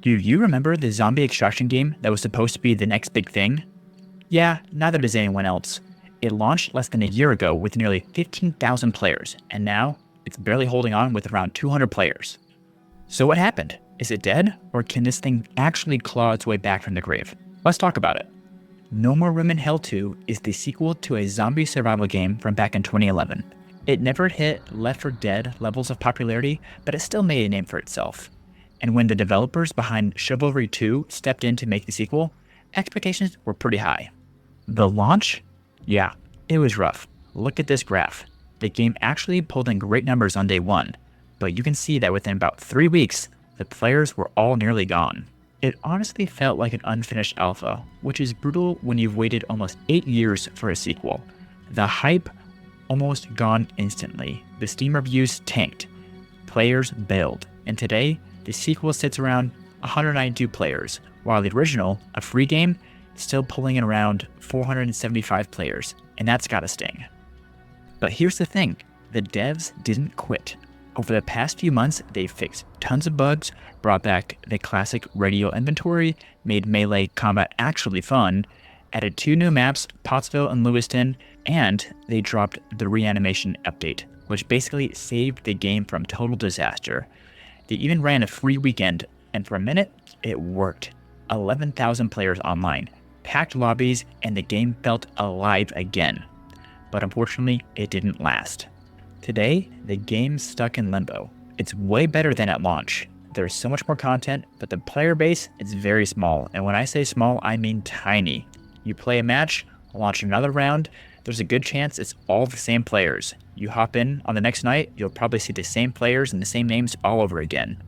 Do you remember the zombie extraction game that was supposed to be the next big thing? Yeah, neither does anyone else. It launched less than a year ago with nearly 15,000 players, and now it's barely holding on with around 200 players. So what happened? Is it dead, or can this thing actually claw its way back from the grave? Let's talk about it. No More Room in Hell 2 is the sequel to a zombie survival game from back in 2011. It never hit Left 4 Dead levels of popularity, but it still made a name for itself. And when the developers behind Chivalry 2 stepped in to make the sequel, expectations were pretty high. The launch? Yeah, it was rough. Look at this graph. The game actually pulled in great numbers on day one, but you can see that within about 3 weeks, the players were all nearly gone. It honestly felt like an unfinished alpha, which is brutal when you've waited almost 8 years for a sequel. The hype almost gone instantly. The Steam reviews tanked. Players bailed, and today, the sequel sits around 192 players, while the original, a free game, is still pulling in around 475 players, and that's gotta sting. But here's the thing, the devs didn't quit. Over the past few months, they've fixed tons of bugs, brought back the classic radial inventory, made melee combat actually fun, added 2 new maps, Pottsville and Lewiston, and they dropped the reanimation update, which basically saved the game from total disaster. They even ran a free weekend, and for a minute, it worked. 11,000 players online, packed lobbies, and the game felt alive again. But unfortunately, it didn't last. Today, the game's stuck in limbo. It's way better than at launch. There's so much more content, but the player base is very small, and when I say small, I mean tiny. You play a match, launch another round, there's a good chance it's all the same players. You hop in on the next night, you'll probably see the same players and the same names all over again.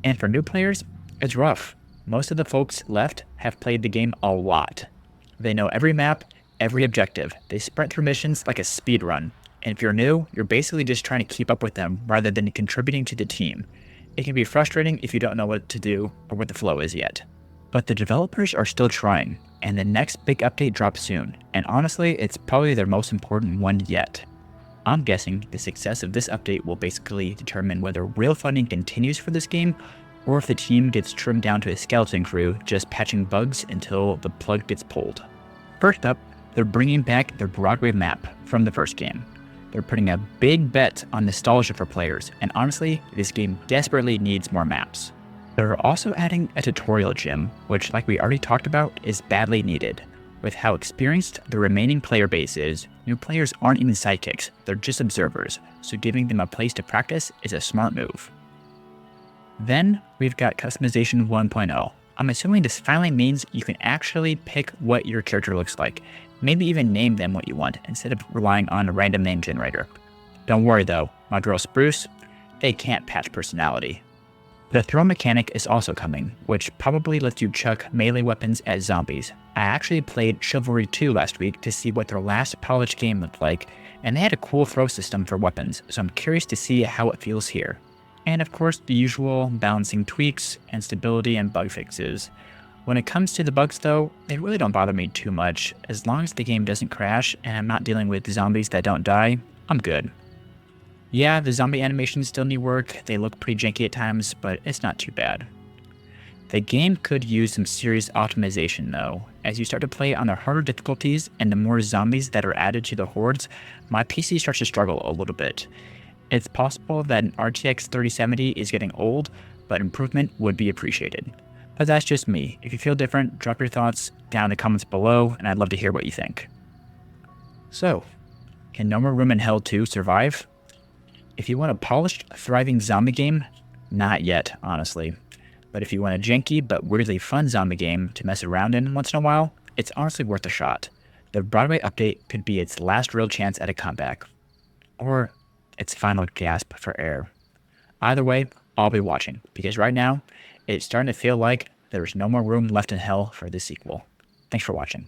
And for new players, it's rough. Most of the folks left have played the game a lot. They know every map, every objective. They sprint through missions like a speed run. And if you're new, you're basically just trying to keep up with them rather than contributing to the team. It can be frustrating if you don't know what to do or what the flow is yet. But the developers are still trying, and the next big update drops soon, and honestly, it's probably their most important one yet. I'm guessing the success of this update will basically determine whether real funding continues for this game, or if the team gets trimmed down to a skeleton crew just patching bugs until the plug gets pulled. First up, they're bringing back their Broadway map from the first game. They're putting a big bet on nostalgia for players, and honestly, this game desperately needs more maps. They're also adding a tutorial gym, which, like we already talked about, is badly needed. With how experienced the remaining player base is, new players aren't even sidekicks, they're just observers, so giving them a place to practice is a smart move. Then, we've got Customization 1.0. I'm assuming this finally means you can actually pick what your character looks like, maybe even name them what you want, instead of relying on a random name generator. Don't worry though, my girl Spruce, they can't patch personality. The throw mechanic is also coming, which probably lets you chuck melee weapons at zombies. I actually played Chivalry 2 last week to see what their last polished game looked like, and they had a cool throw system for weapons, so I'm curious to see how it feels here. And of course, the usual balancing tweaks and stability and bug fixes. When it comes to the bugs though, they really don't bother me too much. As long as the game doesn't crash and I'm not dealing with zombies that don't die, I'm good. Yeah, the zombie animations still need work, they look pretty janky at times, but it's not too bad. The game could use some serious optimization though. As you start to play on the harder difficulties and the more zombies that are added to the hordes, my PC starts to struggle a little bit. It's possible that an RTX 3070 is getting old, but improvement would be appreciated. But that's just me. If you feel different, drop your thoughts down in the comments below, and I'd love to hear what you think. So, can No More Room in Hell 2 survive? If you want a polished, thriving zombie game, not yet, honestly. But if you want a janky but weirdly fun zombie game to mess around in once in a while, it's honestly worth a shot. The Broadway update could be its last real chance at a comeback. Or its final gasp for air. Either way, I'll be watching, because right now, it's starting to feel like there's no more room left in hell for this sequel. Thanks for watching.